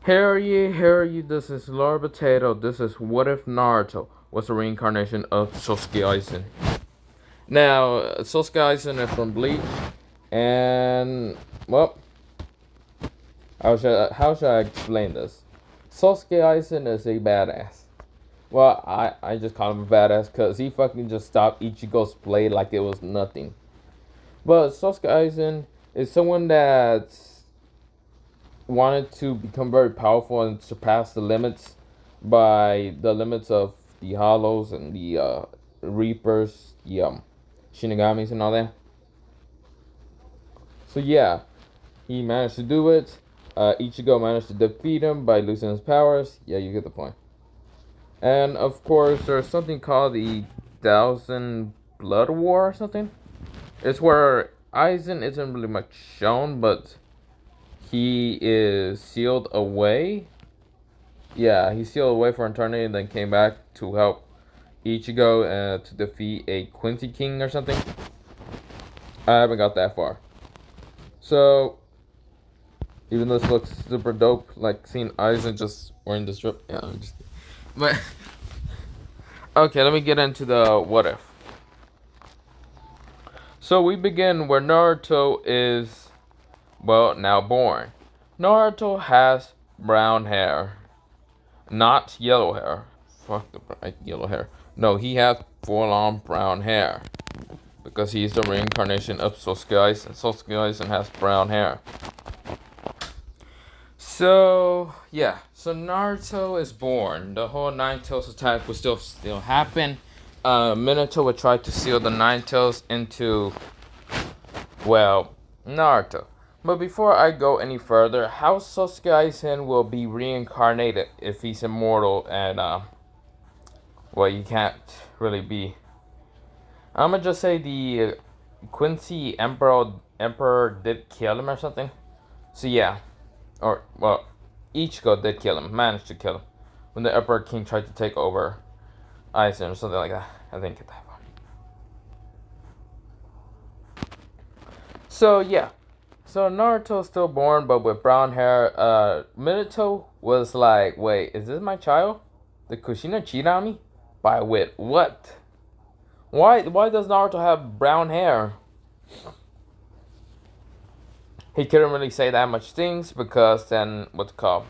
Hear ye, this is Lord Potato. This is What If Naruto was a reincarnation of Sōsuke Aizen. Now, Sōsuke Aizen is from Bleach, and, well, how should I explain this? Sōsuke Aizen is a badass. Well, I just call him a badass because he fucking just stopped Ichigo's blade like it was nothing. But Sōsuke Aizen is someone that's wanted to become very powerful and surpass the limits by the limits of the Hollows and the Reapers, the Shinigamis and all that. So yeah, he managed to do it. Ichigo managed to defeat him by losing his powers. Yeah, you get the point. And of course, there's something called the Thousand Blood War or something. It's where Aizen isn't really much shown, but he is sealed away. Yeah, he's sealed away for eternity and then came back to help Ichigo to defeat a Quincy King or something. I haven't got that far. So, even though this looks super dope, like seeing Aizen just wearing this strip. Yeah, I'm just... But, okay, let me get into the what if. So we begin where Naruto is, well, now born. Naruto has brown hair. Not yellow hair. Fuck the bright yellow hair. No, he has full-on brown hair. Because he's the reincarnation of Sōsuke Aizen. Sōsuke Aizen has brown hair. So, yeah. So Naruto is born. The whole Nine Tails attack would still happen. Minato would try to seal the Nine Tails into, well, Naruto. But before I go any further, how Sōsuke Aizen will be reincarnated if he's immortal and, well, you can't really be. I'm gonna just say the Quincy Emperor did kill him or something. So yeah. Or, well, Ichigo did kill him, managed to kill him. When the Emperor King tried to take over Aizen or something like that. I didn't get that far. So yeah. So Naruto's still born, but with brown hair. Minato was like, wait, is this my child? Did Kushina cheat on me? By with what? Why does Naruto have brown hair? He couldn't really say that much things because then what's it called?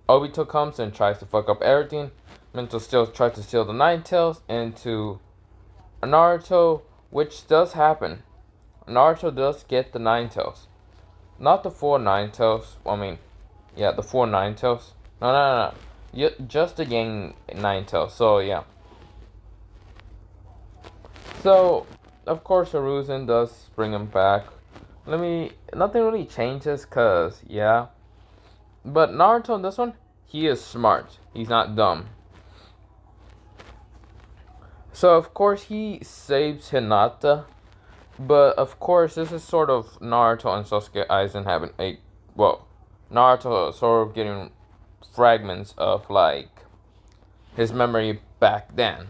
Obito comes and tries to fuck up everything. Minato still tries to steal the Nine Tails into Naruto, which does happen. Naruto does get the Nine Tails. Not the full Nine Tails. I mean, yeah, the full Nine Tails. No. Just the Genin Nine Tails. So, yeah. So, of course, Hiruzen does bring him back. Nothing really changes, cause, yeah. But Naruto in this one, he is smart. He's not dumb. So, of course, he saves Hinata. But, of course, this is sort of Naruto and Sōsuke Aizen having Naruto sort of getting fragments of, like, his memory back then.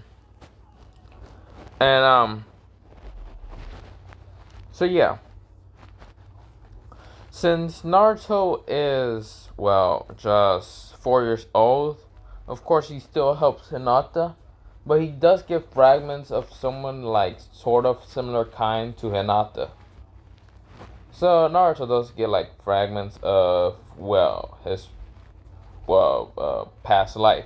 And, so yeah. Since Naruto is, well, just 4 years old, of course he still helps Hinata. But he does get fragments of someone like sort of similar kind to Hinata. So Naruto does get like fragments of, well, his, past life.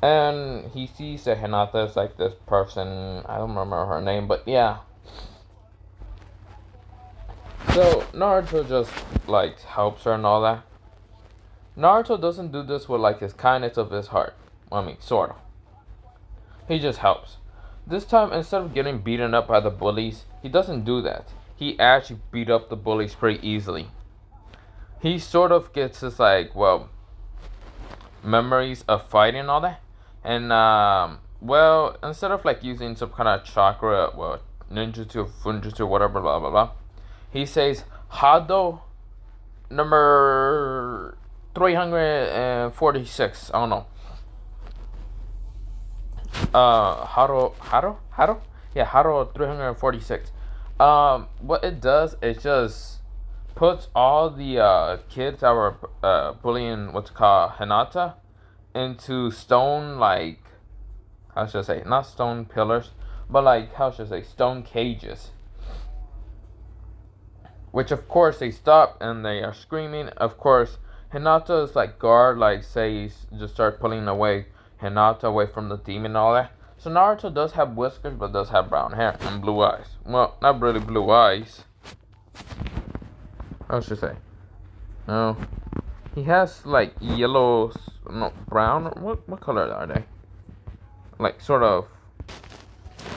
And he sees that Hinata is like this person, I don't remember her name, but yeah. So Naruto just like helps her and all that. Naruto doesn't do this with like his kindness of his heart. I mean, sort of. He just helps. This time, instead of getting beaten up by the bullies, he doesn't do that. He actually beat up the bullies pretty easily. He sort of gets his, like, well, memories of fighting and all that. And, well, instead of, like, using some kind of chakra, well, ninjutsu, funjutsu, whatever, blah, blah, blah, he says, Hado number 346. I don't know. Haro? Yeah, Haro 346. What it does is just puts all the kids that were bullying what's called Hinata into stone, like, how should I say, not stone pillars, but like, how should I say, stone cages. Which of course they stop and they are screaming. Of course, Hinata is like guard, like say just start pulling away Hinata away from the demon and all that. So Naruto does have whiskers, but does have brown hair and blue eyes. Well, not really blue eyes. How should I say? No, he has like yellow, no, brown. What color are they? Like sort of.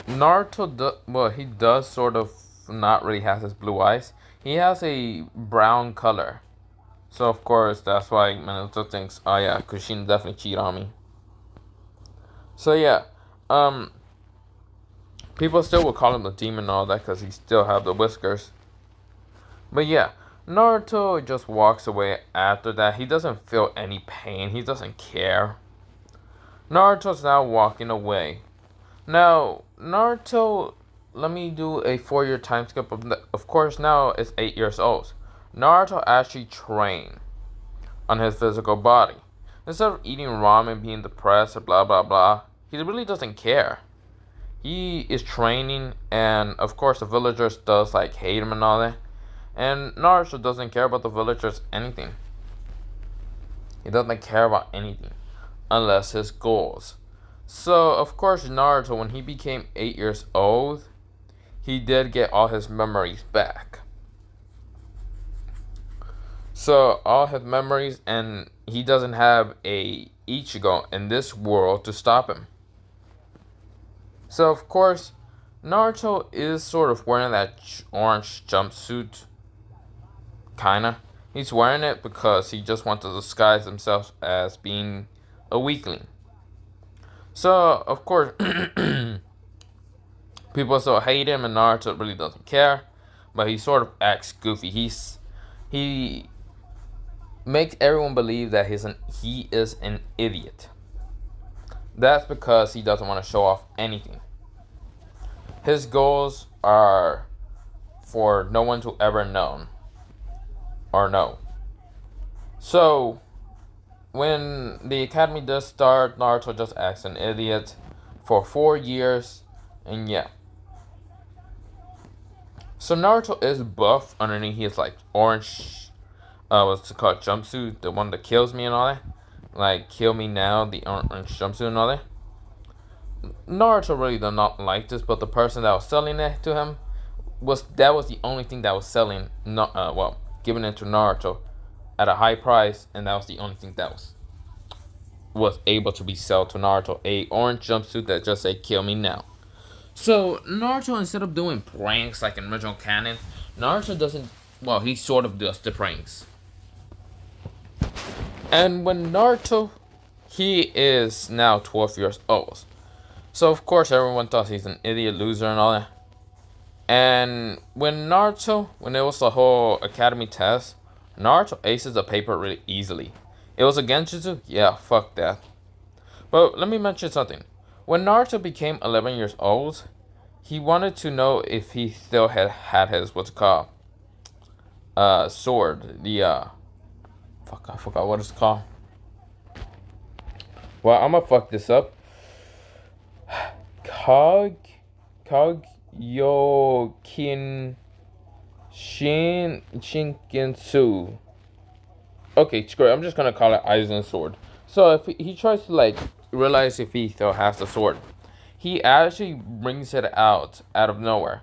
Naruto, well, he does sort of not really has his blue eyes. He has a brown color. So, of course, that's why Minato thinks, oh yeah, Kushin definitely cheated on me. So, yeah. People still will call him the demon and all that because he still have the whiskers. But, yeah. Naruto just walks away after that. He doesn't feel any pain. He doesn't care. Naruto's now walking away. Now, Naruto, let me do a 4-year time skip. Of course, now it's 8 years old. Naruto actually trained on his physical body. Instead of eating ramen, being depressed, or blah blah blah, he really doesn't care. He is training, and of course, the villagers does like hate him and all that. And Naruto doesn't care about the villagers anything. He doesn't care about anything unless his goals. So, of course, Naruto, when he became 8 years old, he did get all his memories back. So, all his memories, and he doesn't have a Ichigo in this world to stop him. So, of course, Naruto is sort of wearing that orange jumpsuit. Kinda. He's wearing it because he just wants to disguise himself as being a weakling. So, of course, people still hate him, and Naruto really doesn't care. But he sort of acts goofy. He makes everyone believe that he is an idiot. That's because he doesn't want to show off anything. His goals are for no one to ever know. Or know. So, when the academy does start, Naruto just acts an idiot for 4 years, and yeah. So Naruto is buff underneath his like orange, what's it called, jumpsuit, the one that kills me and all that. Like, kill me now, the orange jumpsuit and all that. Naruto really did not like this, but the person that was selling it to him was the only thing that was selling, giving it to Naruto at a high price, and that was the only thing that was able to be sold to Naruto, a orange jumpsuit that just said "Kill me now." So Naruto, instead of doing pranks like in original canon, Naruto doesn't. Well, he sort of does the pranks. And when Naruto, he is now 12 years old. So of course everyone thought he's an idiot, loser, and all that. And when it was the whole academy test, Naruto aces the paper really easily. It was a Genjutsu? Yeah, fuck that. But let me mention something. When Naruto became 11 years old, he wanted to know if he still had his, what's it called? Sword. I forgot what it's called. Well, I'm gonna fuck this up. Kagyokin Shinkensu. Okay, screw it. I'm just gonna call it Aizen sword. So if he tries to like realize if he still has the sword, he actually brings it out of nowhere,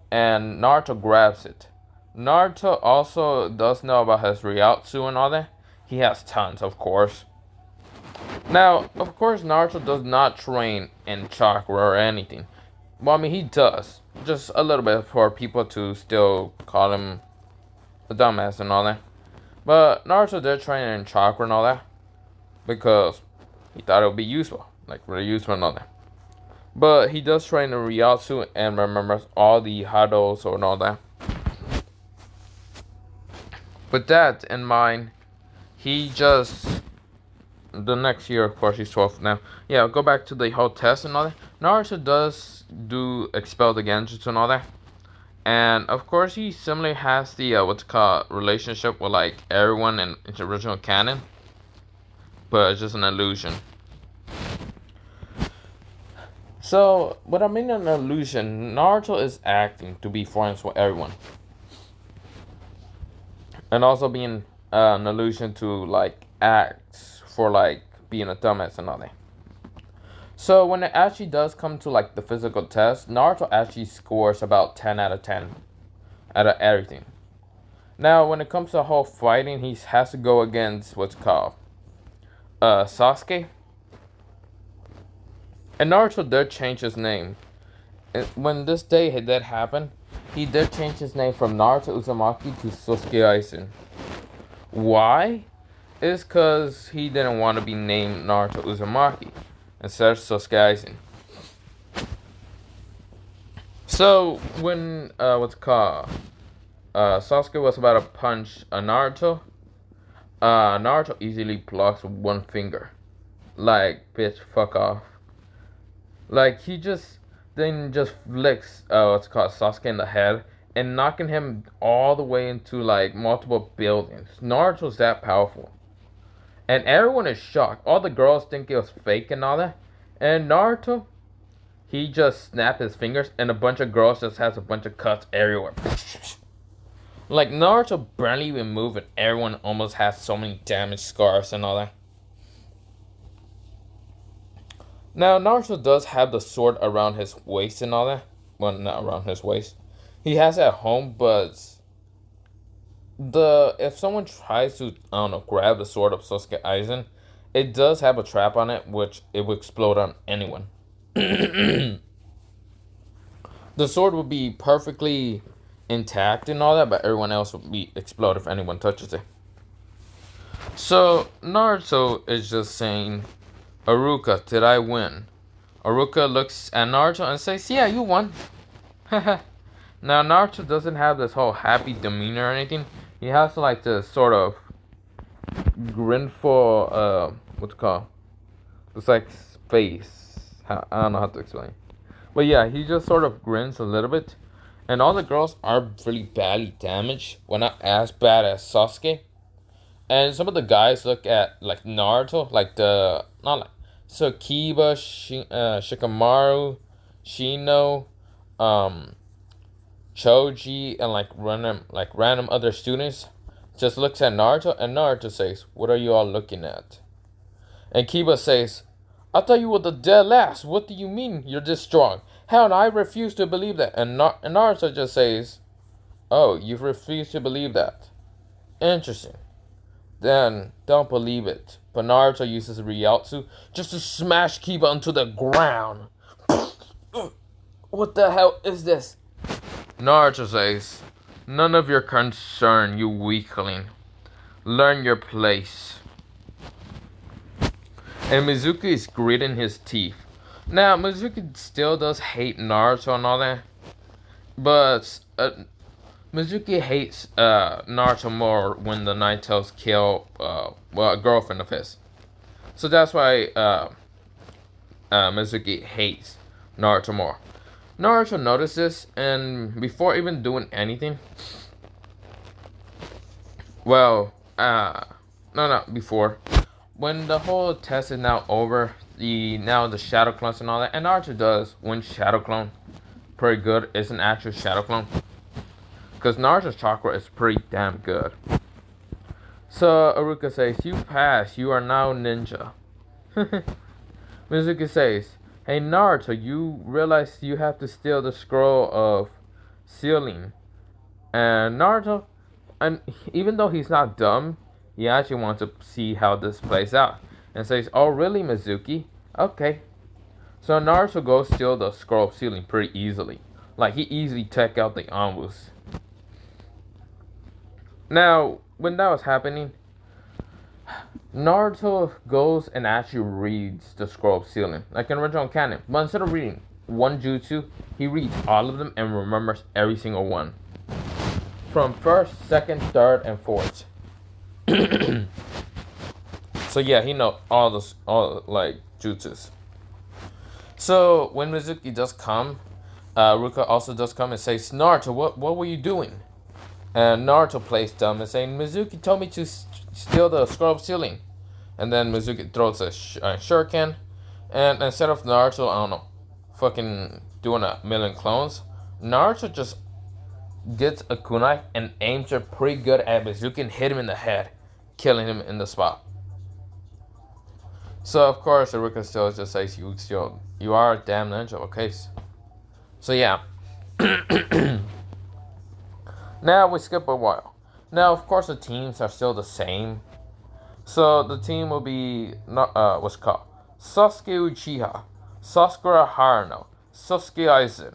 and Naruto grabs it. Naruto also does know about his Ryotsu and all that. He has tons, of course. Now, of course, Naruto does not train in chakra or anything. Well, I mean, he does. Just a little bit for people to still call him a dumbass and all that. But Naruto did train in chakra and all that because he thought it would be useful. Like, really useful and all that. But he does train in Ryotsu and remembers all the Hados and all that. With that in mind, he just... The next year, of course, he's 12 now. Yeah, go back to the whole test and all that. Naruto does expel the Genjutsu and all that. And of course, he similarly has the what's called relationship with like everyone in its original canon, but it's just an illusion. So, what I mean an illusion, Naruto is acting to be friends with everyone, and also being an illusion to like act for like being a dumbass and all that. So when it actually does come to like the physical test, Naruto actually scores about 10 out of 10 out of everything. Now, when it comes to the whole fighting, he has to go against what's called Sasuke. And Naruto did change his name. When this day did happen, he did change his name from Naruto Uzumaki to Sōsuke Aizen. Why? It's because he didn't want to be named Naruto Uzumaki instead of Sōsuke Aizen. So when Sasuke was about to punch Naruto, Naruto easily blocks with one finger. Like, bitch, fuck off. Like, he just then just flicks Sasuke in the head and knocking him all the way into like multiple buildings. Naruto's that powerful. And everyone is shocked. All the girls think it was fake and all that. And Naruto, he just snapped his fingers and a bunch of girls just has a bunch of cuts everywhere. Like, Naruto barely even moved and everyone almost has so many damage scars and all that. Now, Naruto does have the sword around his waist and all that. Well, not around his waist. He has it at home, but if someone tries to, I don't know, grab the sword of Sōsuke Aizen, it does have a trap on it, which it will explode on anyone. The sword would be perfectly intact and all that, but everyone else would be explode if anyone touches it. So Naruto is just saying, Aruka, did I win? Aruka looks at Naruto and says, yeah, you won. Now, Naruto doesn't have this whole happy demeanor or anything. He has like this sort of grinful, what's it called? It's like face. I don't know how to explain. But yeah, he just sort of grins a little bit. And all the girls are really badly damaged. Well, not as bad as Sasuke. And some of the guys look at like Naruto, like the not like Sakiba, Shikamaru, Shino, Choji, and like random other students. Just looks at Naruto, and Naruto says, "What are you all looking at?" And Kiba says, "I thought you were the dead last. What do you mean you're this strong? Hell, no, I refuse to believe that." And Naruto just says, "Oh, you refuse to believe that? Interesting. Then don't believe it." But Naruto uses Ryotsu just to smash Kiba onto the ground. What the hell is this? Naruto says, "None of your concern, you weakling. Learn your place." And Mizuki is gritting his teeth. Now, Mizuki still does hate Naruto and all that. But Mizuki hates Naruto more when the Nine Tails kill a girlfriend of his. So that's why Mizuki hates Naruto more. Naruto notices, and before even doing anything, before. When the whole test is now over, the shadow clones and all that, and Naruto does one shadow clone pretty good. It's an actual shadow clone. Because Naruto's chakra is pretty damn good. So Aruka says, "You passed. You are now ninja." Mizuki says, "Hey Naruto, you realize you have to steal the scroll of sealing." And Naruto, and even though he's not dumb, he actually wants to see how this plays out. And says, "Oh really, Mizuki? Okay." So Naruto goes steal the scroll of sealing pretty easily. Like, he easily took out the Anbus. Now, when that was happening, Naruto goes and actually reads the scroll of sealing, like in original canon. But instead of reading one jutsu, he reads all of them and remembers every single one. From first, second, third, and fourth. So yeah, he knows all like jutsus. So when Mizuki does come, Ruka also does come and says, Naruto, what were you doing? And Naruto plays dumb and saying, Mizuki told me to steal the scroll of ceiling. And then Mizuki throws a shuriken. And instead of Naruto, I don't know, fucking doing a million clones, Naruto just gets a kunai and aims it pretty good at Mizuki and hit him in the head, killing him in the spot. So of course, Iruka still just says, you are a damn ninja, okay? So yeah. Now we skip a while. Now, of course, the teams are still the same. So the team will be what's it called Sasuke Uchiha, Sakura Haruno, Sasuke Aizen,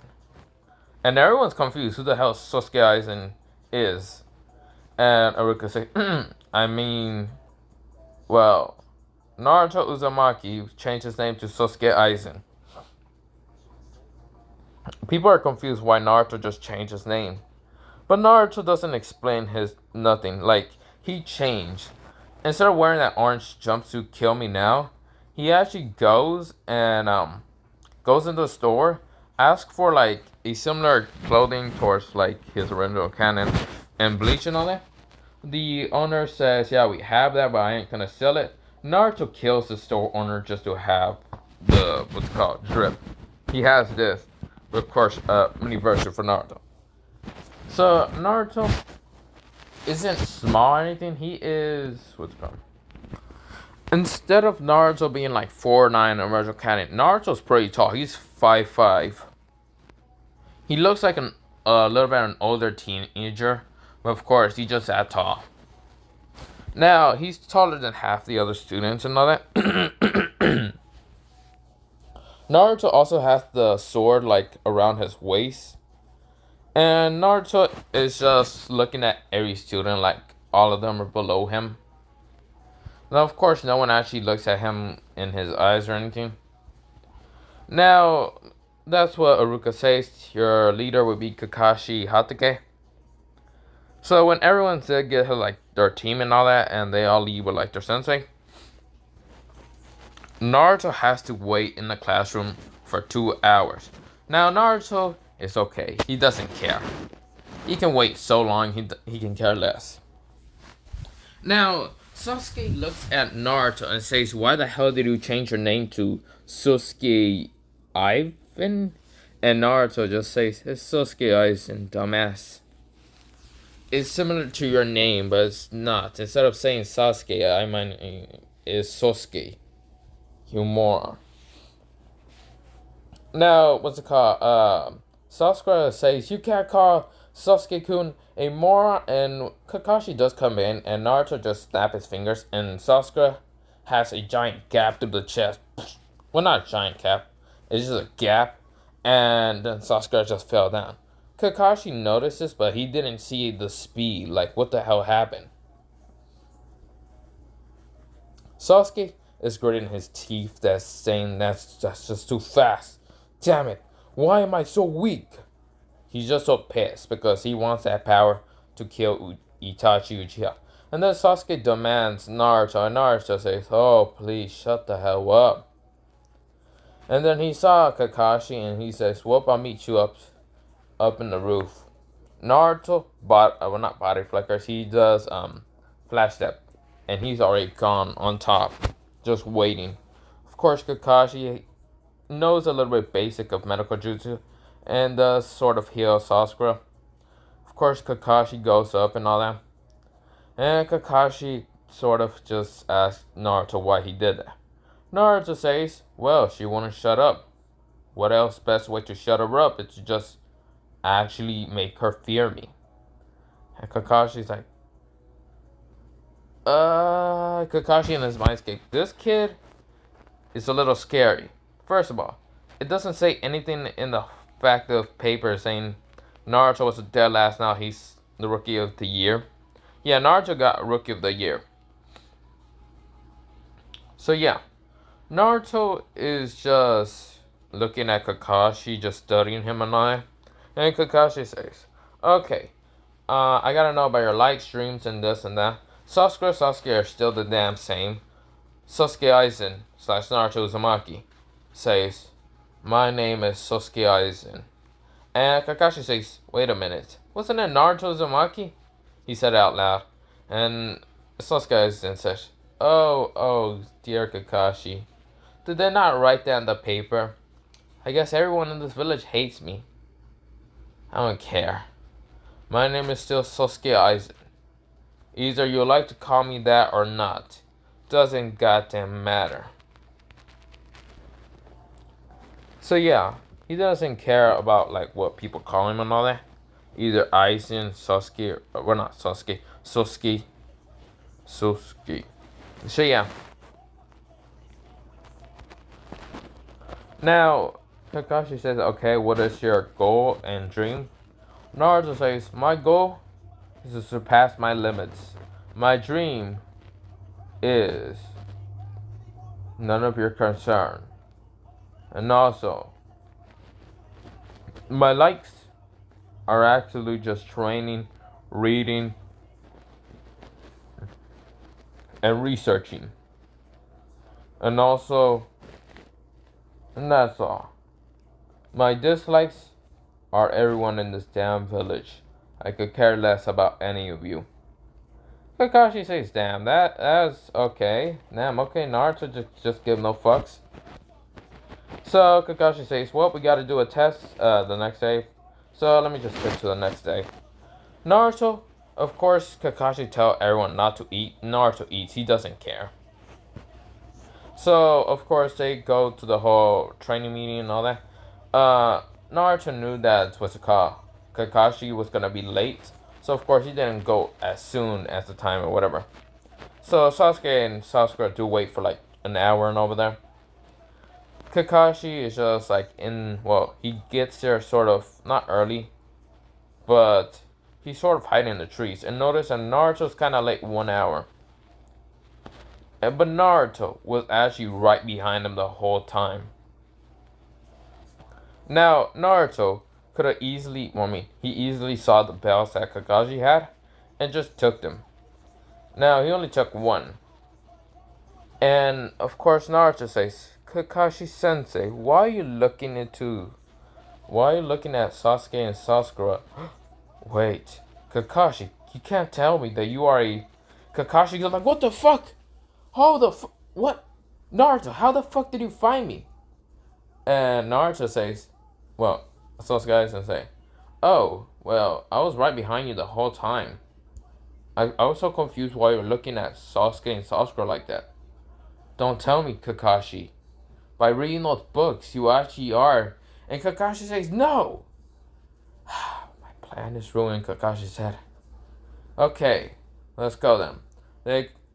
and everyone's confused who the hell Sasuke Aizen is. And Iruka say, I mean, well, Naruto Uzumaki changed his name to Sasuke Aizen. People are confused why Naruto just changed his name. But Naruto doesn't explain his nothing. Like, he changed. Instead of wearing that orange jumpsuit, kill me now, he actually goes and goes into the store, asks for like a similar clothing towards like his original canon and bleach and all that. The owner says, yeah, we have that, but I ain't gonna sell it. Naruto kills the store owner just to have the what's it called drip. He has this, but of course, mini version for Naruto. So Naruto isn't small or anything. He is what's it called? Instead of Naruto being like 4'9" original canon, Naruto's pretty tall. He's 5'5". He looks like a little bit an older teenager, but of course he's just that tall. Now he's taller than half the other students and all that. Naruto also has the sword like around his waist. And Naruto is just looking at every student like all of them are below him. Now, of course, no one actually looks at him in his eyes or anything. Now, that's what Iruka says. Your leader would be Kakashi Hatake. So when everyone did get like their team and all that, and they all leave with like their sensei, Naruto has to wait in the classroom for 2 hours. Now, Naruto is okay. He doesn't care. He can wait so long, he can care less. Now, Sasuke looks at Naruto and says, why the hell did you change your name to Sōsuke Ivan? And Naruto just says, it's Sōsuke Aizen, dumbass. It's similar to your name, but it's not. Instead of saying Sasuke, I mean, it's Sōsuke. You moron. Now, what's it called? Sasuke says, you can't call Sasuke-kun a moron, and Kakashi does come in, and Naruto just snaps his fingers, and Sasuke has a giant gap through the chest. Well, not a giant gap, it's just a gap, and then Sasuke just fell down. Kakashi notices, but he didn't see the speed, like what the hell happened. Sasuke is gritting his teeth, that's saying that's just too fast. Damn it, why am I so weak? He's just so pissed because he wants that power to kill Itachi Uchiha. And then Sasuke demands Naruto, and Naruto says, oh, please shut the hell up. And then he saw Kakashi and he says, whoop, I'll meet you up in the roof. Naruto, not body flickers, he does flash step. And he's already gone on top, just waiting. Of course, Kakashi knows a little bit basic of medical jutsu and does sort of heal Sasuke. Of course, Kakashi goes up and all that. And Kakashi sort of just asks Naruto why he did that. Naruto says, well, she wouldn't shut up. What else best way to shut her up is to just actually make her fear me. And Kakashi's like, Kakashi in his mindscape. This kid is a little scary. First of all, it doesn't say anything in the fact of paper saying Naruto was dead last, now he's the rookie of the year. Yeah, Naruto got rookie of the year. So yeah, Naruto is just looking at Kakashi, just studying him and all that. And Kakashi says, okay, I gotta know about your live streams and this and that. Sasuke are still the damn same. Sasuke Aizen / Naruto Uzumaki says, my name is Sasuke Aizen. And Kakashi says, wait a minute, wasn't it Naruto Uzumaki? He said it out loud. And Sasuke then says, oh, dear Kakashi. Did they not write that on the paper? I guess everyone in this village hates me. I don't care. My name is still Sōsuke Aizen. Either you like to call me that or not. Doesn't goddamn matter. So yeah, he doesn't care about like what people call him and all that. Either Aizen, Sasuke, or not Sasuke, Sōsuke. So yeah. Now, Kakashi says, okay, what is your goal and dream? Naruto says, my goal is to surpass my limits. My dream is none of your concern. And also, my likes are actually just training, reading, and researching. And also, and that's all. My dislikes are everyone in this damn village. I could care less about any of you. Kakashi says, damn, that's okay. Damn, okay, Naruto just give no fucks. So Kakashi says, well, we gotta do a test the next day. So let me just skip to the next day. Naruto, of course, Kakashi tell everyone not to eat. Naruto eats, he doesn't care. So, of course, they go to the whole training meeting and all that. Naruto knew that, what's it called, Kakashi was gonna be late. So, of course, he didn't go as soon as the time or whatever. So, Sasuke and Sasuke do wait for like an hour and over there. Kakashi is just like he gets there sort of, not early, but he's sort of hiding in the trees. And notice that Naruto's kind of late 1 hour. But Naruto was actually right behind him the whole time. Now, Naruto could have easily, he easily saw the bells that Kakashi had and just took them. Now, he only took one. And, of course, Naruto says, Kakashi-sensei, why are you looking at Sasuke and Sakura? Wait, Kakashi, you can't tell me that you are a... Kakashi goes like, what the fuck? What? Naruto, how the fuck did you find me? And Naruto says, well, Sasuke-sensei, oh, well, I was right behind you the whole time. I was so confused why you were looking at Sasuke and Sakura like that. Don't tell me, Kakashi. By reading those books, you actually are. And Kakashi says, no! My plan is ruined, Kakashi said. Okay, let's go then.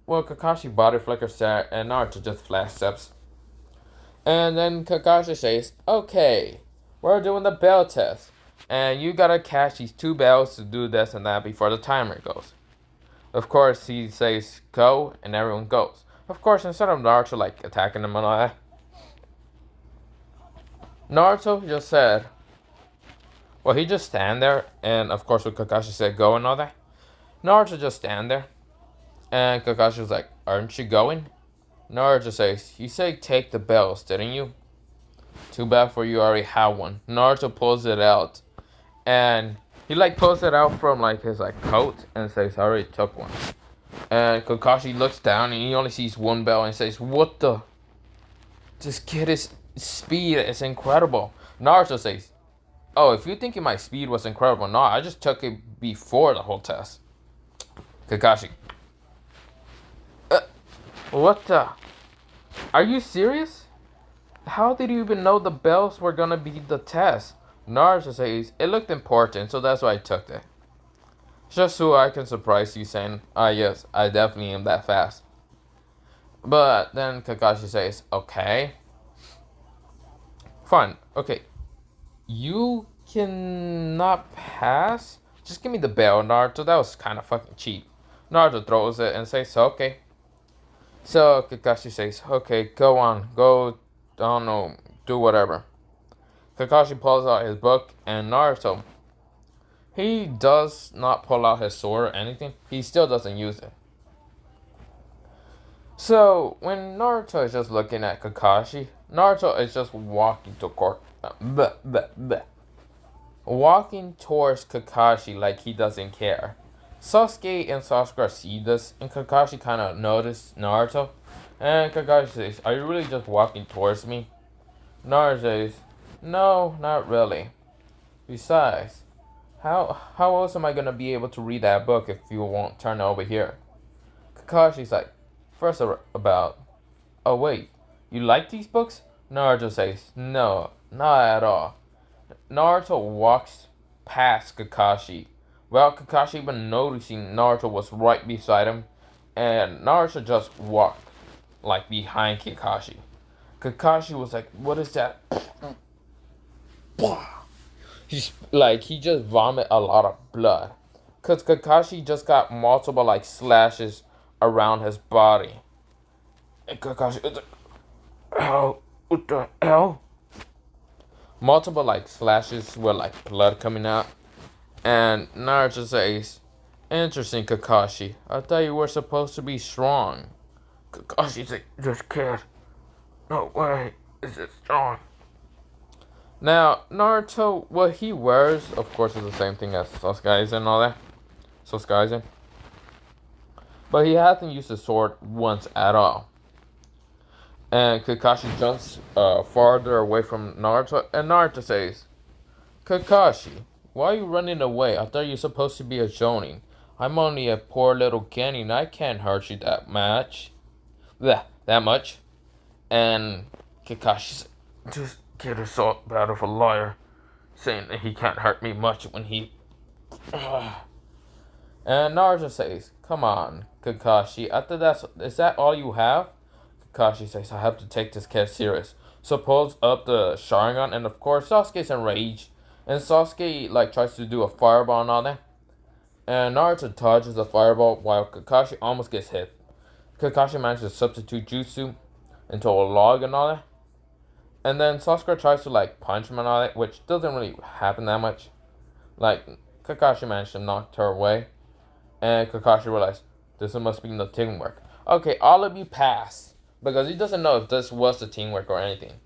Kakashi body flickers there, and Naruto just flash steps. And then Kakashi says, okay, we're doing the bell test. And you gotta catch these 2 bells to do this and that before the timer goes. Of course, he says, go, and everyone goes. Of course, instead of Naruto, like, attacking him and all that, Naruto just said, well, he just stand there, and of course, when Kakashi said go and all that, Naruto just stand there, and Kakashi was like, aren't you going? Naruto says, you said take the bells, didn't you? Too bad for you, already have one. Naruto pulls it out, and he like pulls it out from like his like coat, and says, I already took one. And Kakashi looks down, and he only sees 1 bell, and says, what the? This kid is... speed is incredible. Naruto says, oh, if you think my speed was incredible, no, I just took it before the whole test. Kakashi, what the? Are you serious? How did you even know the bells were gonna be the test? Naruto says, it looked important, so that's why I took it. Just so I can surprise you saying, yes, I definitely am that fast. But then Kakashi says, okay. Fine, okay. You cannot pass? Just give me the bell, Naruto. That was kind of fucking cheap. Naruto throws it and says, okay. So Kakashi says, okay, go on. Go, I don't know, do whatever. Kakashi pulls out his book, and Naruto, he does not pull out his sword or anything. He still doesn't use it. So, when Naruto is just looking at Kakashi, Naruto is just walking to court. walking towards Kakashi like he doesn't care. Sasuke and Sasuke see this, and Kakashi kind of noticed Naruto. And Kakashi says, "Are you really just walking towards me?" Naruto says, "No, not really. Besides, how else am I gonna be able to read that book if you won't turn over here?" Kakashi's like, "First about, oh wait, you like these books?" Naruto says, "No, not at all." Naruto walks past Kakashi, without Kakashi even noticing Naruto was right beside him, and Naruto just walked like behind Kakashi. Kakashi was like, "What is that?" He just vomit a lot of blood, cause Kakashi just got multiple like slashes around his body, and Kakashi was like, "Hell, what the hell?" Multiple like slashes with like blood coming out. And Naruto says, "Interesting, Kakashi. I thought you were supposed to be strong." Kakashi's like, "This kid, no way, is it strong?" Now, Naruto, what he wears, of course, is the same thing as Sasuke and all that. Sasuke. But he hasn't used his sword once at all. And Kakashi jumps farther away from Naruto, and Naruto says, "Kakashi, why are you running away? I thought you were supposed to be a Jonin. I'm only a poor little Genin. I can't hurt you that much." That much. And Kakashi's like, "This kid is so bad of a liar, saying that he can't hurt me much when he..." And Naruto says, "Come on, Kakashi. Is that all you have?" Kakashi says, "I have to take this kid serious." So pulls up the Sharingan, and of course Sasuke's enraged. And Sasuke like tries to do a fireball and all that. And Naruto dodges the fireball while Kakashi almost gets hit. Kakashi manages to substitute jutsu into a log and all that. And then Sasuke tries to like punch him and all that, which doesn't really happen that much. Like Kakashi managed to knock her away. And Kakashi realized this must be the teamwork. Okay, all of you pass. Because he doesn't know if this was the teamwork or anything.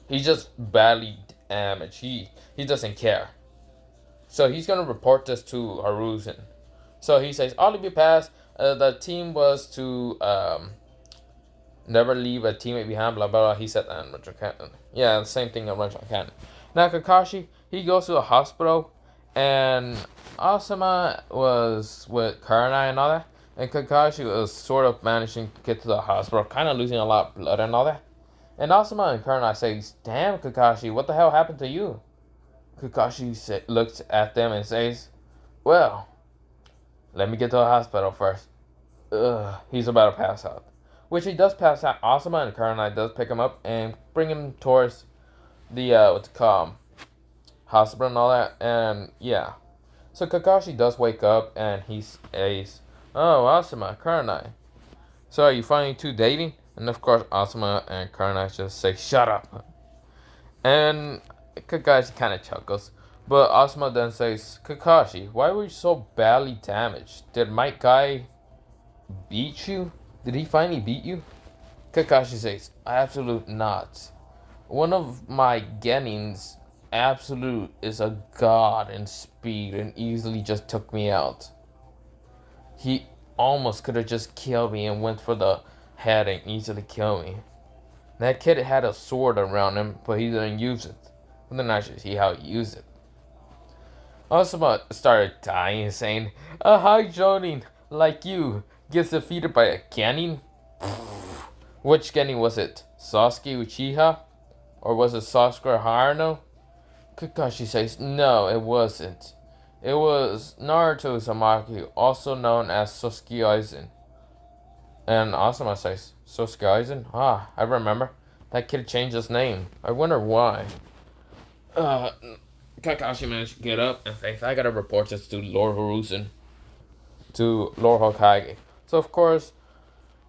He's just badly damaged. He doesn't care. So he's gonna report this to Hiruzen. So he says, "All of you pass. The team was to never leave a teammate behind." Blah blah blah. He said that in Retro Canon. Yeah, the same thing in Retro Canon. Now Kakashi, he goes to the hospital, and Asuma was with Kurenai and all that. And Kakashi was sort of managing to get to the hospital, kind of losing a lot of blood and all that. And Asuma and Kurenai says, "Damn, Kakashi, what the hell happened to you?" Kakashi looks at them and says, "Well, let me get to the hospital first." He's about to pass out. Which he does pass out. Asuma and Kurenai does pick him up and bring him towards the, what's it called, hospital and all that. And, yeah. So Kakashi does wake up and he says, "Oh, Asuma, Kurenai. So are you finally two dating?" And of course, Asuma and Kurenai just say, "Shut up." And Kakashi kind of chuckles. But Asuma then says, "Kakashi, why were you so badly damaged? Did my guy beat you? Did he finally beat you?" Kakashi says, "Absolute not. One of my Genins, Absolute, is a god in speed and easily just took me out. He almost could have just killed me and went for the head and easily killed me. That kid had a sword around him, but he didn't use it. And then I should see how he used it." Asuma started dying, saying, "A high Jonin like you gets defeated by a Genin? Which Genin was it? Sasuke Uchiha? Or was it Sasuke Haruno?" Kakashi says, "No, it wasn't. It was Naruto Uzumaki, also known as Sōsuke Aizen." And Asuma says, "Sōsuke Aizen? Ah, I remember. That kid changed his name. I wonder why." Kakashi managed to get up and says, "I gotta report this to Lord Hiruzen, to Lord Hokage." So of course,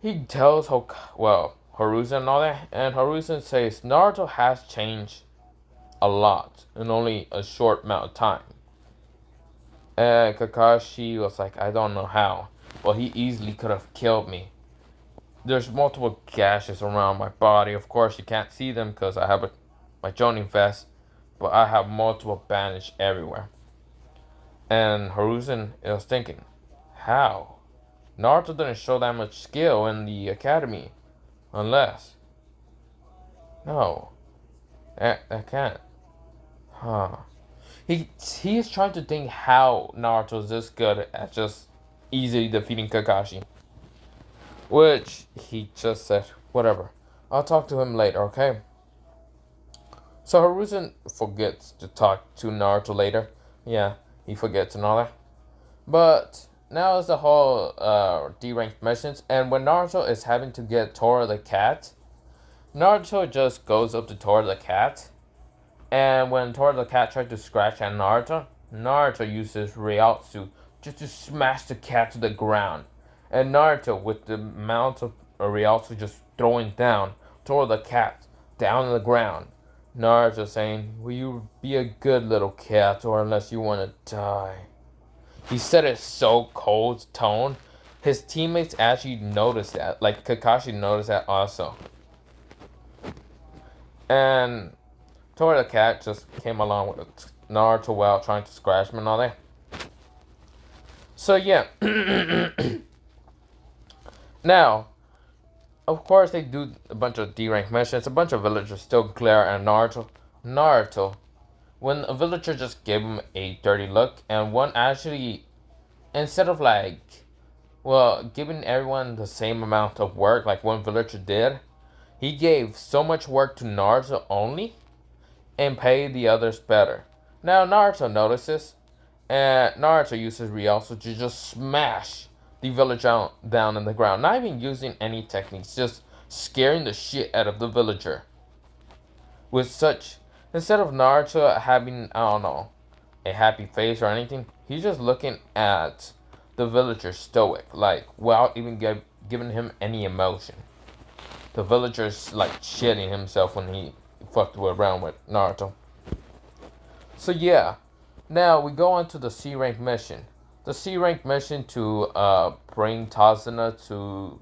he tells Hiruzen and all that, and Hiruzen says Naruto has changed a lot in only a short amount of time. And Kakashi was like, "I don't know how. Well, he easily could have killed me. There's multiple gashes around my body. Of course, you can't see them because I have my Jonin vest. but I have multiple bandage everywhere. And Hiruzen is thinking, how? Naruto didn't show that much skill in the academy, unless... No, that can't. Huh. He is trying to think how Naruto is this good at just easily defeating Kakashi. Which he just said, whatever. I'll talk to him later, okay? So Hiruzen forgets to talk to Naruto later. Yeah, he forgets and all that. But now is the whole D-ranked missions, and when Naruto is having to get Tora the cat, Naruto just goes up to Tora the cat, and when Tora the cat tries to scratch at Naruto, Naruto uses Ryotsu just to smash the cat to the ground. And Naruto, with the amount of Ryotsu just throwing down, Tora the cat down on the ground. Naruto saying, will you be a good little cat or unless you want to die? He said it so cold tone. His teammates actually noticed that. Like Kakashi noticed that also. And Tora the cat just came along with Naruto while trying to scratch him and all that. So yeah. Now, of course they do a bunch of D-rank missions. A bunch of villagers still glare at Naruto. When a villager just gave him a dirty look, and one actually, instead of giving everyone the same amount of work like one villager did, he gave so much work to Naruto only, and paid the others better. Now Naruto notices, and Naruto uses Ryotsu to just smash the villager down on the ground. Not even using any techniques, just scaring the shit out of the villager. With such, instead of Naruto having, I don't know, a happy face or anything, he's just looking at the villager stoic, like, without even giving him any emotion. The villager's like shitting himself when he fucked around with Naruto. So yeah, now we go on to the C rank mission. The C rank mission to bring Tazuna to,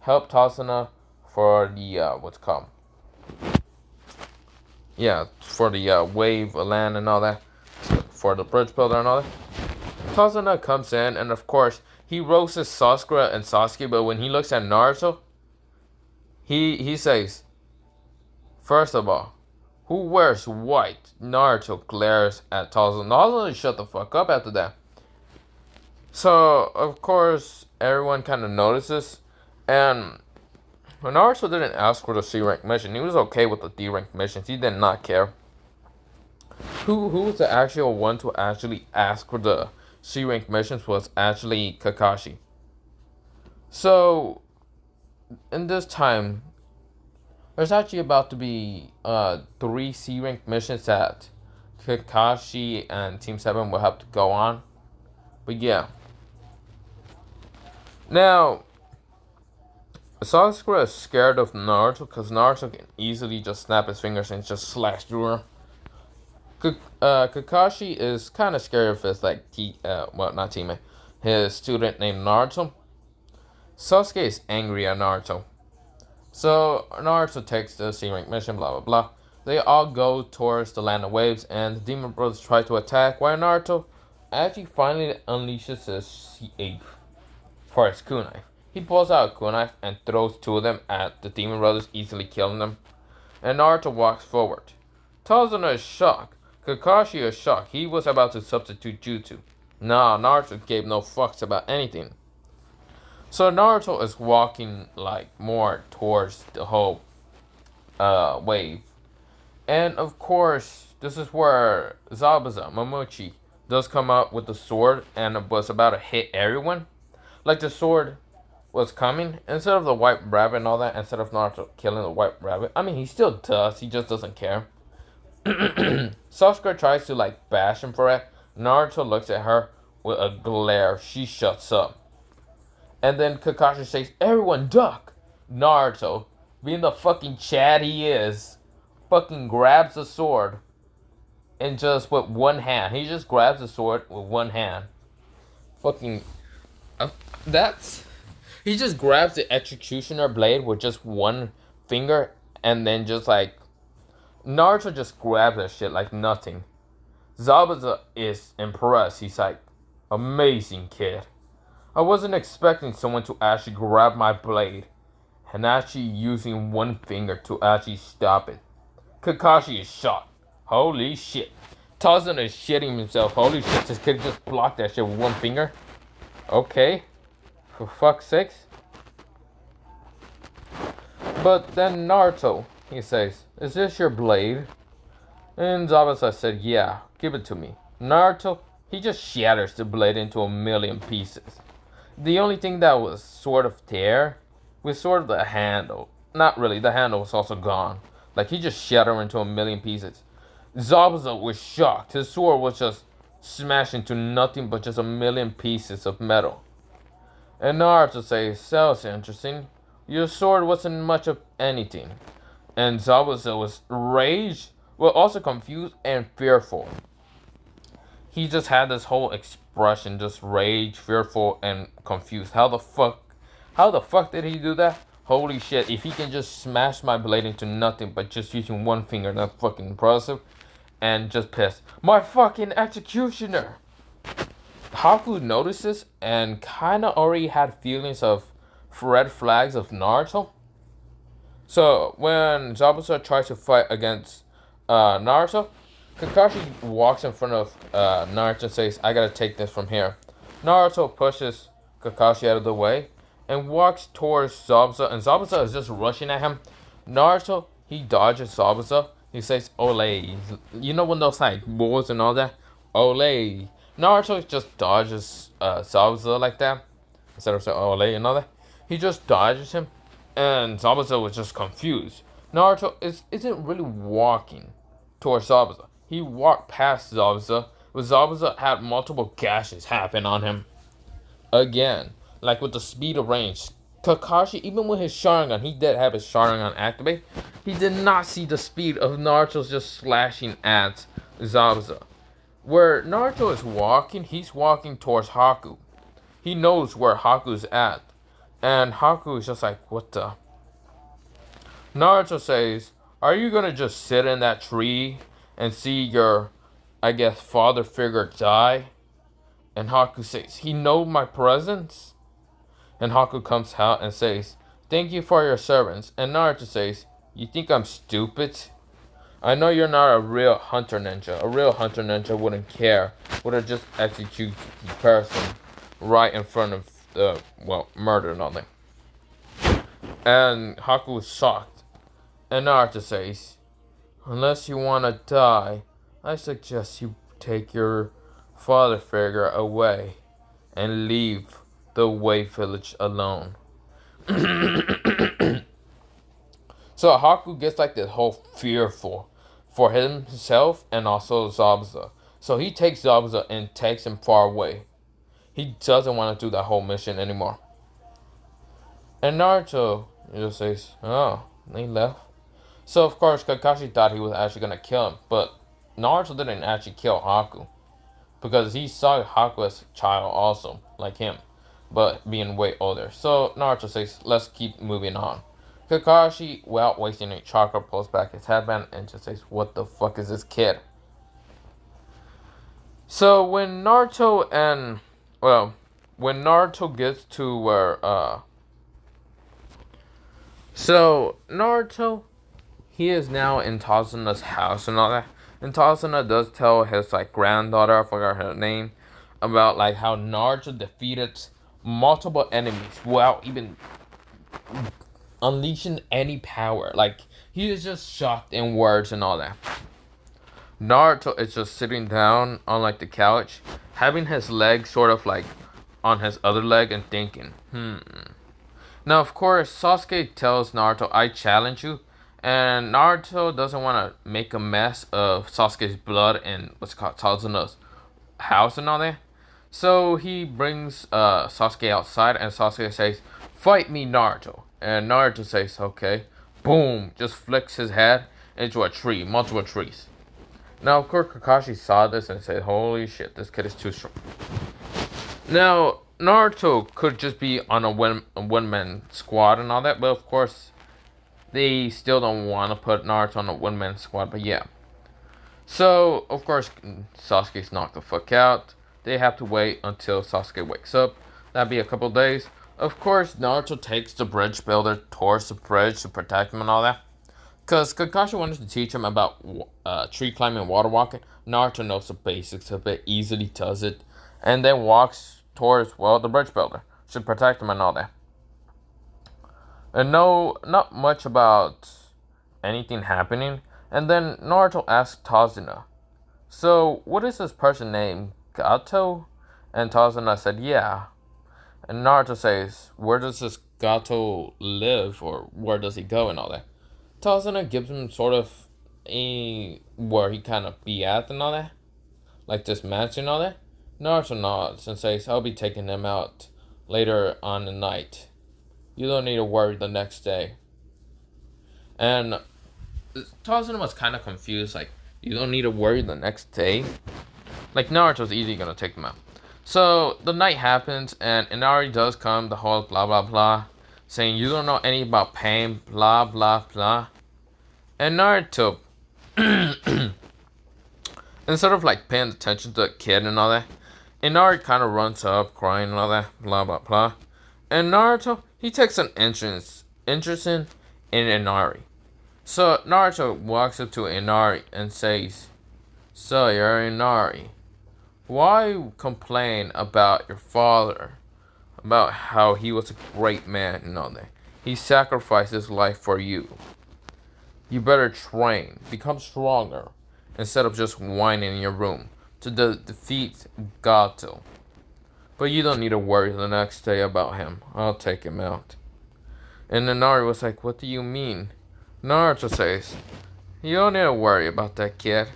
help Tazuna for the what's it called? Yeah, for the wave, land, and all that, for the bridge builder and all that. Tazuna comes in, and of course he roasts Sasuke and Sasuke, but when he looks at Naruto, he says, first of all, who wears white? Naruto glares at Tazuna. Naruto shut the fuck up after that. So, of course, everyone kind of notices. And Naruto didn't ask for the C rank mission. He was okay with the D rank missions. He did not care. Who was the actual one to actually ask for the C rank missions was actually Kakashi. So, in this time, there's actually about to be 3 C rank missions that Kakashi and Team 7 will have to go on. But yeah. Now, Sasuke is scared of Naruto because Naruto can easily just snap his fingers and just slash through her. Kakashi is kind of scared of his not teammate, his student named Naruto. Sasuke is angry at Naruto. So Naruto takes the C rank mission, blah blah blah. They all go towards the land of waves, and the Demon Brothers try to attack. While Naruto actually finally unleashes his kunai. He pulls out a kunai and throws 2 of them at the Demon Brothers, easily killing them. And Naruto walks forward. Tazuna is shocked. Kakashi is shocked. He was about to substitute jutsu. Nah, Naruto gave no fucks about anything. So Naruto is walking more towards the whole wave. And of course, this is where Zabuza, Momochi, does come up with the sword and was about to hit everyone. Like the sword was coming, instead of the white rabbit and all that, instead of Naruto killing the white rabbit. I mean, he still does, he just doesn't care. Sasuke tries to bash him for it. Naruto looks at her with a glare. She shuts up. And then Kakashi says, everyone duck! Naruto, being the fucking Chad he is, fucking grabs the sword and just with one hand. He just grabs the sword with one hand. Fucking... He just grabs the executioner blade with just one finger and then just Naruto just grabs that shit like nothing. Zabuza is impressed. He's like, amazing kid. I wasn't expecting someone to actually grab my blade and actually using one finger to actually stop it. Kakashi is shocked. Holy shit. Tarzan is shitting himself. Holy shit, this kid just blocked that shit with one finger. Okay. For fuck's sakes. But then Naruto, he says, is this your blade? And Zabuza said, yeah, give it to me. Naruto, he just shatters the blade into a million pieces. The only thing that was sort of there was sort of the handle. Not really, the handle was also gone. Like, he just shattered into a million pieces. Zabuza was shocked. His sword was just smashed into nothing but just a million pieces of metal. And Naruto says, sounds interesting. Your sword wasn't much of anything. And Zabuza was raged, well, also confused and fearful. He just had this whole expression, just rage, fearful, and confused. How the fuck did he do that? Holy shit, if he can just smash my blade into nothing but just using one finger, that's fucking impressive. And just pissed. My fucking executioner! Haku notices and kinda already had feelings of red flags of Naruto. So when Zabuza tries to fight against Naruto, Kakashi walks in front of Naruto and says, I gotta take this from here. Naruto pushes Kakashi out of the way and walks towards Zabuza, and Zabuza is just rushing at him. Naruto, he dodges Zabuza. He says, Ole. You know when those like bulls and all that? Ole. Naruto just dodges Zabuza like that. Instead of saying Ole and all that. He just dodges him. And Zabuza was just confused. Naruto isn't really walking towards Zabuza. He walked past Zabuza, but Zabuza had multiple gashes happen on him. Again, like with the speed of range. Kakashi, even with his Sharingan, he did have his Sharingan activate. He did not see the speed of Naruto's just slashing at Zabuza. Where Naruto is walking, he's walking towards Haku. He knows where Haku's at. And Haku is just like, what the? Naruto says, are you gonna just sit in that tree and see your, I guess, father figure die? And Haku says, he knows my presence? And Haku comes out and says, thank you for your servants. And Naruto says, you think I'm stupid? I know you're not a real hunter ninja. A real hunter ninja wouldn't care. Would have just executed the person right in front of murder and all that. And Haku is shocked. And Naruto says, unless you want to die, I suggest you take your father figure away and leave the Way Village alone. So Haku gets like this whole fearful for himself and also Zabuza. So he takes Zabuza and takes him far away. He doesn't want to do that whole mission anymore. And Naruto just says, oh, they left. So of course Kakashi thought he was actually going to kill him. But Naruto didn't actually kill Haku. Because he saw Haku as a child also, like him. But being way older. So Naruto says, let's keep moving on. Kakashi, without wasting any chakra, pulls back his headband and just says, what the fuck is this kid? So when Naruto gets to where, so Naruto, he is now in Tazuna's house and all that. And Tazuna does tell his, like, granddaughter, I forgot her name, about, like, how Naruto defeated multiple enemies without even unleashing any power. Like, he is just shocked in words and all that. Naruto is just sitting down on like the couch, having his leg sort of like on his other leg and thinking, Now of course Sasuke tells Naruto, I challenge you. And Naruto doesn't want to make a mess of Sasuke's blood and what's called Tazuna's house and all that. So he brings Sasuke outside and Sasuke says, fight me, Naruto. And Naruto says, okay. Boom, just flicks his head into a tree, multiple trees. Now, of course, Kakashi saw this and said, holy shit, this kid is too strong. Now, Naruto could just be on a one-man squad and all that, but of course, they still don't want to put Naruto on a one-man squad, but yeah. So, of course, Sasuke's knocked the fuck out. They have to wait until Sasuke wakes up. That'd be a couple days. Of course, Naruto takes the bridge builder towards the bridge to protect him and all that. Because Kakashi wanted to teach him about tree climbing and water walking. Naruto knows the basics of it, easily does it. And then walks towards, well, the bridge builder. Should protect him and all that. And no, not much about anything happening. And then Naruto asks Tazuna, so what is this person named Gato? And Tazuna said, yeah. And Naruto says, where does this Gato live, or where does he go and all that? Tazuna gives him sort of where he kind of be at and all that. Like this mansion and all that. Naruto nods and says, I'll be taking him out later on the night. You don't need to worry the next day. And Tazuna was kind of confused, like, you don't need to worry the next day? Like, Naruto's easily gonna take them out. So, the night happens, and Inari does come, the whole blah blah blah, saying, you don't know anything about pain, blah blah blah. And Naruto, instead of, like, paying attention to the kid and all that, Inari kind of runs up, crying and all that, blah blah blah. And Naruto, he takes an interest in Inari. So Naruto walks up to Inari and says, so you're Inari. Why complain about your father? About how he was a great man and all that. He sacrificed his life for you. You better train, become stronger, instead of just whining in your room to defeat Gato. But you don't need to worry the next day about him. I'll take him out. And Inari was like, what do you mean? Naruto says, you don't need to worry about that kid.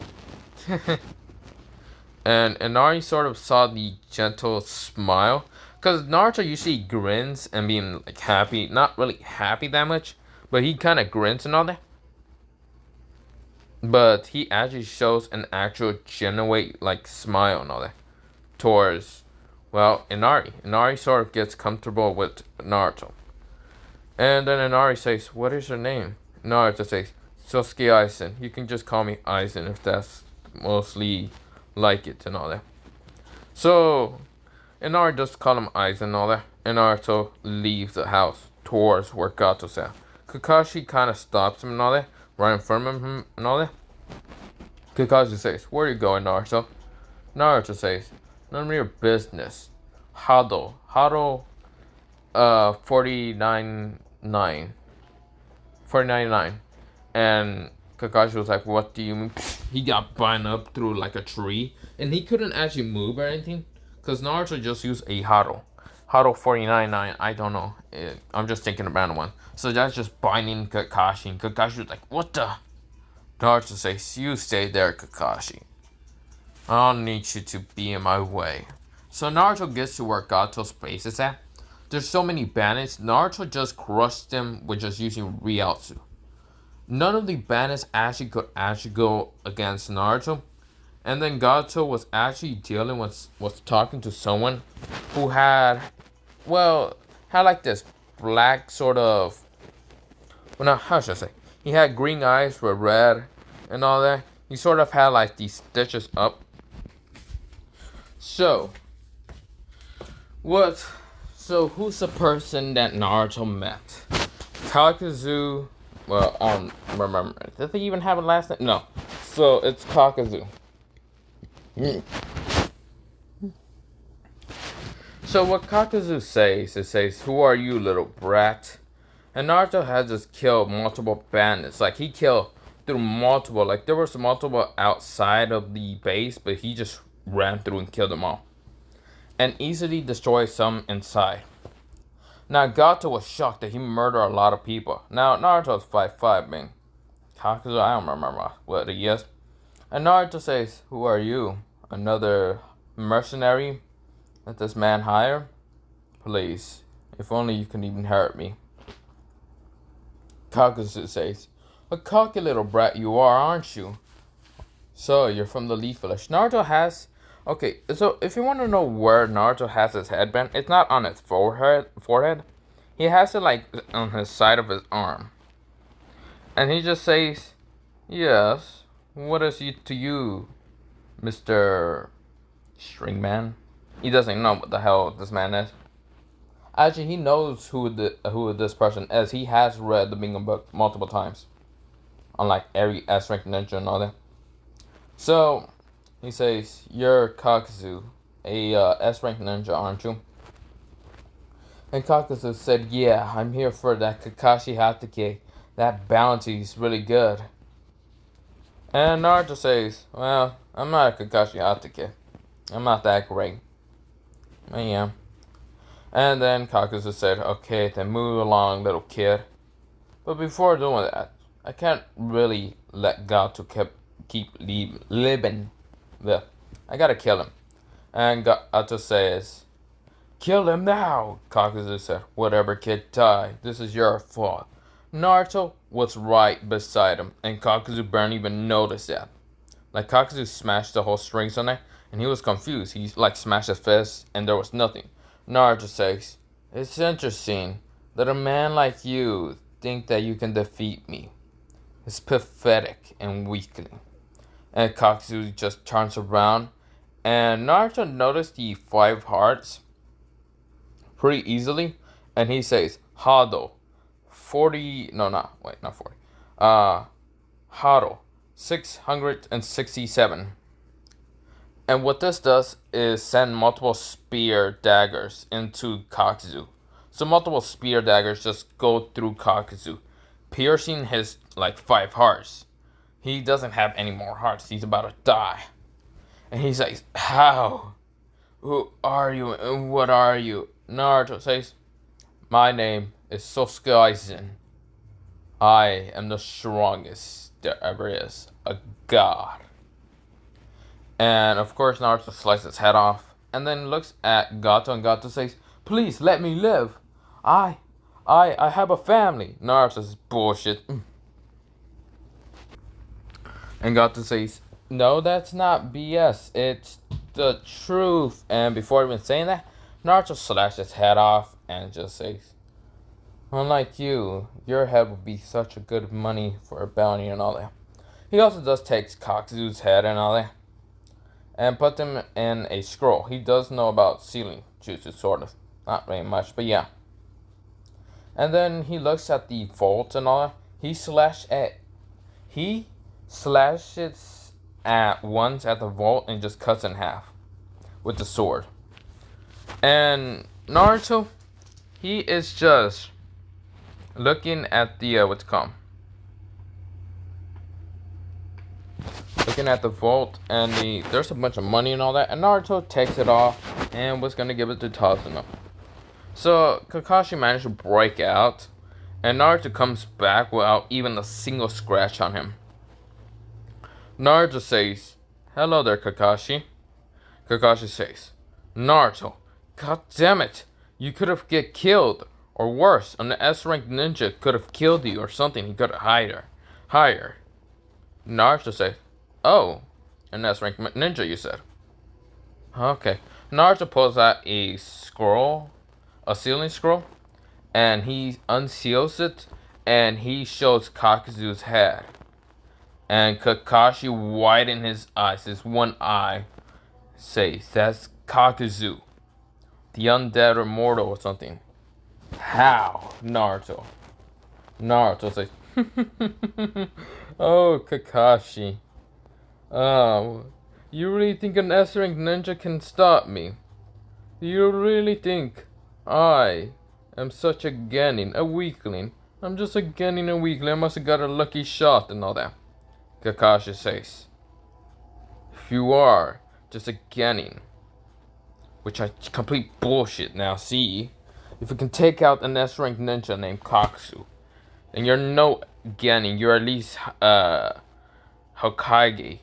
And Inari sort of saw the gentle smile. Because Naruto usually grins and being like happy. Not really happy that much. But he kind of grins and all that. But he actually shows an actual genuine like smile and all that. Towards, well, Inari. Inari sort of gets comfortable with Naruto. And then Inari says, what is your name? Naruto says, Sōsuke Aizen. You can just call me Aizen if that's mostly like it and all that. So, Inari does call him Aizen and all that. And Naruto leaves the house towards where Gato's at. Kakashi kind of stops him and all that. Right in front of him and all that. Kakashi says, where are you going, Naruto? Naruto says, none of your business. Hado. 49.9. And Kakashi was like, what do you mean? He got bound up through like a tree. And he couldn't actually move or anything. Because Naruto just used a Hado. Hado 49.9. I don't know. I'm just thinking about one. So that's just binding Kakashi. And Kakashi was like, what the? Naruto says, you stay there, Kakashi. I don't need you to be in my way. So Naruto gets to where Gato's base is at. There's so many bandits, Naruto just crushed them with just using Ryotsu. None of the bandits actually could go against Naruto. And then Gato was actually was talking to someone who had like this black sort of, well, now, how should I say? He had green eyes with red and all that. He sort of had like these stitches up. So, who's the person that Naruto met? Kakuzu. Well, I don't remember. Did they even have a last name? No. So, it's Kakuzu. So, what Kakuzu says, it says, who are you, little brat? And Naruto had just killed multiple bandits. Like, he killed through multiple. Like, there was multiple outside of the base, but he just ran through and killed them all. And easily destroyed some inside. Now, Gato was shocked that he murdered a lot of people. Now, Naruto's 5'5", man. Kakuzu, I don't remember what he is. And Naruto says, who are you? Another mercenary that this man hired? Please, if only you can even hurt me. Kakuzu says, a cocky little brat you are, aren't you? So, you're from the Leaf Village. Naruto has... Okay, so if you want to know where Naruto has his headband, it's not on his forehead. He has it like on his side of his arm. And he just says, yes, what is it to you, Mr. Stringman? He doesn't know what the hell this man is. Actually, he knows who this person is. He has read the Bingham book multiple times. Unlike every S-rank ninja and all that. So, he says, you're Kakuzu, a S-rank ninja, aren't you? And Kakuzu said, yeah, I'm here for that Kakashi Hatake. That bounty's really good. And Naruto says, well, I'm not a Kakashi Hatake. I'm not that great. I am. And then Kakuzu said, okay, then move along, little kid. But before doing that, I can't really let Gato keep living. I gotta kill him. And Gato says, kill him now, Kakuzu said. Whatever, kid, die. This is your fault. Naruto was right beside him, and Kakuzu barely even noticed that. Like, Kakuzu smashed the whole strings on it, and he was confused. He, smashed his fist, and there was nothing. Naruto says, it's interesting that a man like you think that you can defeat me. It's pathetic and weakling. And Kakuzu just turns around, and Naruto noticed the 5 hearts pretty easily, and he says, Hado, 40, no, not 40, Hado, 667. And what this does is send multiple spear daggers into Kakuzu. So multiple spear daggers just go through Kakuzu, piercing his 5 hearts. He doesn't have any more hearts. He's about to die. And he says, how? Who are you and what are you? Naruto says, my name is Sōsuke Aizen. I am the strongest there ever is. A god. And of course Naruto slices his head off. And then looks at Gato, and Gato says, please let me live. I have a family. Naruto says, bullshit. And Gato says, no, that's not BS. It's the truth. And before even saying that, Naruto slashes his head off and just says, unlike you, your head would be such a good money for a bounty and all that. He also does take Kakuzu's head and all that, and put them in a scroll. He does know about sealing jutsu, sort of. Not very much, but yeah. And then he looks at the vault and all that. He slashes at once at the vault and just cuts in half with the sword. And Naruto, he is just looking at the what's it called? Looking at the vault, and there's a bunch of money and all that, and Naruto takes it off and was gonna give it to Tazuna. So Kakashi managed to break out, and Naruto comes back without even a single scratch on him. Naruto says, hello there, Kakashi. Kakashi says, Naruto, god damn it, you could have get killed, or worse, an S-rank ninja could have killed you or something. He could have hired. Naruto says, oh, an S-rank ninja, you said. Okay. Naruto pulls out a scroll, a sealing scroll, and he unseals it, and he shows Kakuzu's head. And Kakashi widens his eyes, his one eye, says, that's Kakuzu, the undead or mortal or something. How, Naruto? Naruto says, oh, Kakashi. You really think an S-rank ninja can stop me? You really think I am such a Genin, a weakling? I'm just a Genin, a weakling. I must have got a lucky shot and all that. Kakashi says, if you are just a Genin, which I complete bullshit now, see? If you can take out an S-rank ninja named Kakuzu, then you're no Genin, you're at least Hokage.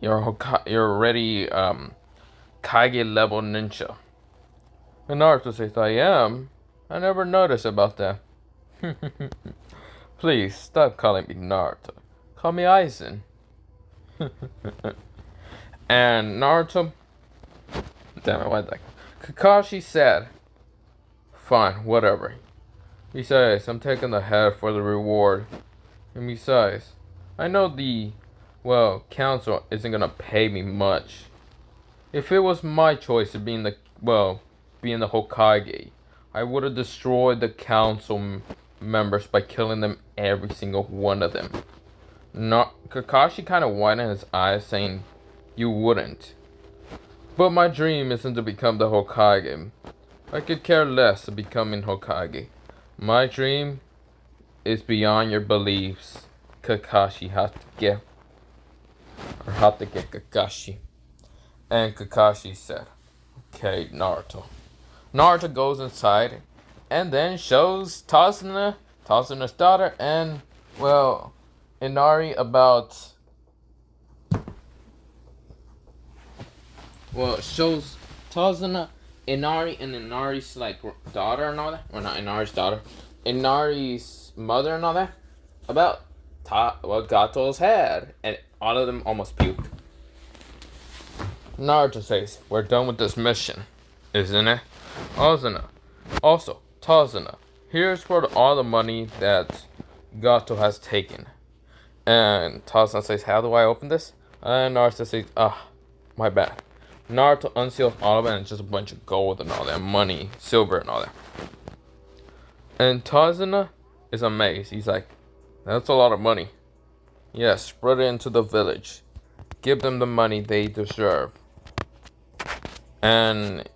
You're already Kage level ninja. And Naruto says, I am. I never noticed about that. Please stop calling me Naruto. Call me Aizen. And Naruto, damn it, what the Kakashi said, fine, whatever. He says, I'm taking the head for the reward. And besides, I know well, council isn't gonna pay me much. If it was my choice of being being the Hokage, I would have destroyed the council members by killing them, every single one of them. Not Kakashi kind of widened his eyes, saying, "You wouldn't." But my dream isn't to become the Hokage. I could care less of becoming Hokage. My dream is beyond your beliefs. Kakashi had to get Kakashi. And Kakashi said, "Okay, Naruto." Naruto goes inside and then shows Tasuna's daughter, and, well, Inari about. Well, it shows Tazuna, Inari, and Inari's, like, daughter and all that. Well, not Inari's daughter. Inari's mother and all that. About what Gato's had. And all of them almost puked. Naruto says, "We're done with this mission, isn't it? Also, Tazuna, here's for all the money that Gato has taken." And Tazuna says, "How do I open this?" And Naruto says, my bad." Naruto unseals all of it, and it's just a bunch of gold and all that, money, silver and all that. And Tazuna is amazed. He's like, "That's a lot of money." "Yes, spread it into the village. Give them the money they deserve." And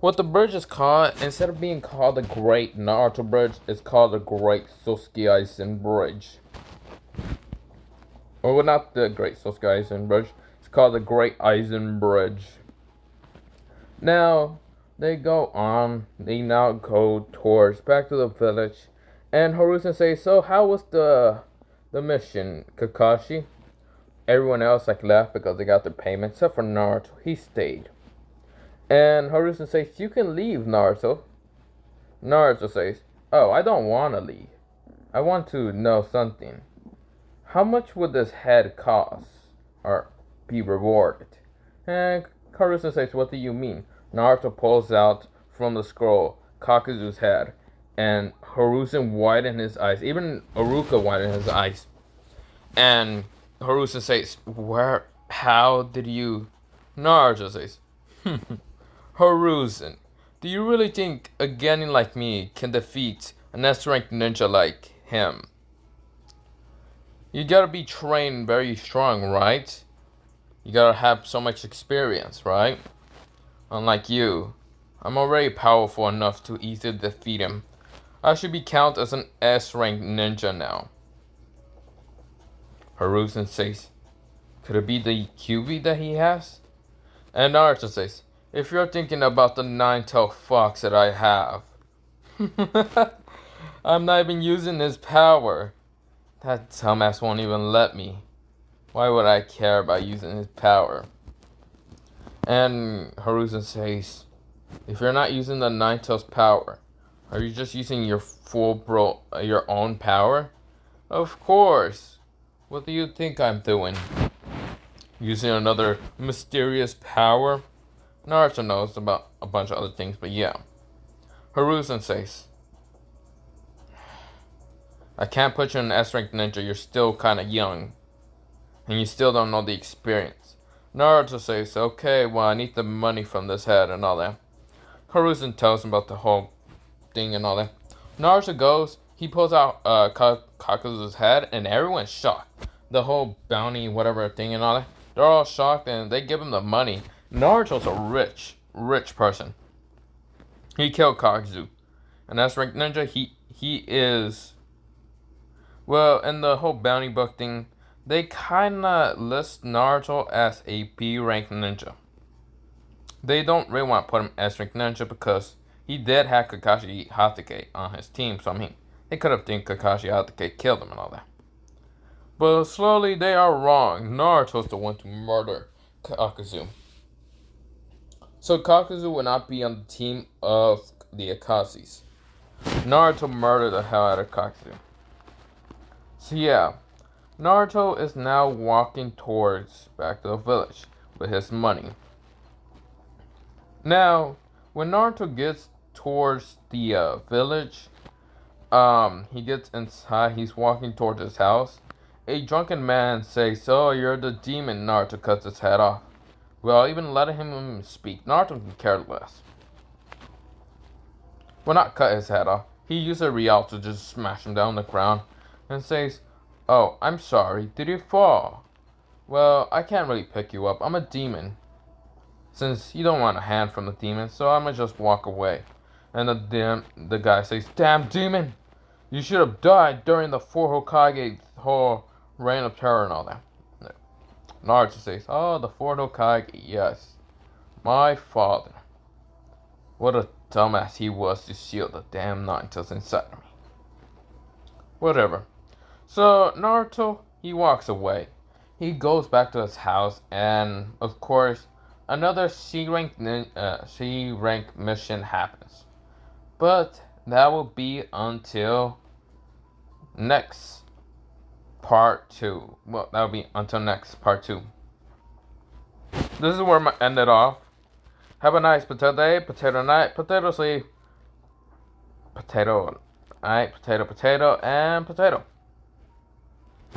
what the bridge is called, instead of being called the Great Naruto Bridge, it's called the Great Sōsuke Aizen Bridge. Or, well, not the Great Sōsuke Aizen Bridge. It's called the Great Aizen Bridge. Now, they now go towards back to the village. And Harusen says, "So, how was the mission, Kakashi?" Everyone else, like, left because they got their payment, except for Naruto. He stayed. And Harusen says, "You can leave, Naruto." Naruto says, "Oh, I don't want to leave. I want to know something. How much would this head cost, or be rewarded?" And Harusen says, "What do you mean?" Naruto pulls out from the scroll Kakuzu's head, and Harusen widened his eyes. Even Iruka widened his eyes. And Harusen says, how did you... Naruto says, "Harusen, do you really think a Genin like me can defeat an S-ranked ninja like him? You gotta be trained very strong, right? You gotta have so much experience, right? Unlike you, I'm already powerful enough to easily defeat him. I should be counted as an S-ranked ninja now." Harusen says, "Could it be the QB that he has?" And Naruto says, "If you're thinking about the nine-tailed fox that I have..." "I'm not even using his power. That dumbass won't even let me. Why would I care about using his power?" And Harusen says, "If you're not using the nine-tailed power, are you just using your your own power?" "Of course. What do you think I'm doing? Using another mysterious power?" Naruto knows about a bunch of other things, but yeah. Harusen says, "I can't put you in an S-ranked ninja. You're still kind of young, and you still don't know the experience." Naruto says, "Okay, well, I need the money from this head and all that." Harusen tells him about the whole thing and all that. Naruto goes, he pulls out Kakuzu's head, and everyone's shocked. The whole bounty, whatever thing and all that. They're all shocked, and they give him the money. Naruto's a rich person. He killed Kakuzu. And as ranked ninja, he is... Well, in the whole bounty book thing, they kinda list Naruto as a B-ranked ninja. They don't really want to put him as ranked ninja because he did have Kakashi Hatake on his team, so I mean, they could have think Kakashi Hatake killed him and all that. But slowly they are wrong. Naruto's the one to murder Kakuzu. So Kakuzu will not be on the team of the Akashis. Naruto murdered the hell out of Kakuzu. So yeah, Naruto is now walking towards back to the village with his money. Now, when Naruto gets towards the village, He gets inside. He's walking towards his house. A drunken man says, "Oh, you're the demon." Naruto cuts his head off. Well, even letting him speak, Naruto can care less. Well, not cut his head off. He used a real to just smash him down the ground and says, "Oh, I'm sorry. Did you fall?" "Well, I can't really pick you up. I'm a demon. Since you don't want a hand from the demon, so I'm gonna just walk away." And the guy says, "Damn demon! You should have died during the four Hokage whole reign of terror and all that." Naruto says, "Oh, the four Hokage, yes. My father. What a dumbass he was to seal the damn Naruto's inside of me." Whatever. So Naruto, he walks away. He goes back to his house, and of course, another C rank mission happens. But that will be until next part 2. Well, that will be until next part 2. This is where I ended off. Have a nice potato day, potato night, potato sleep, potato night, potato, and potato.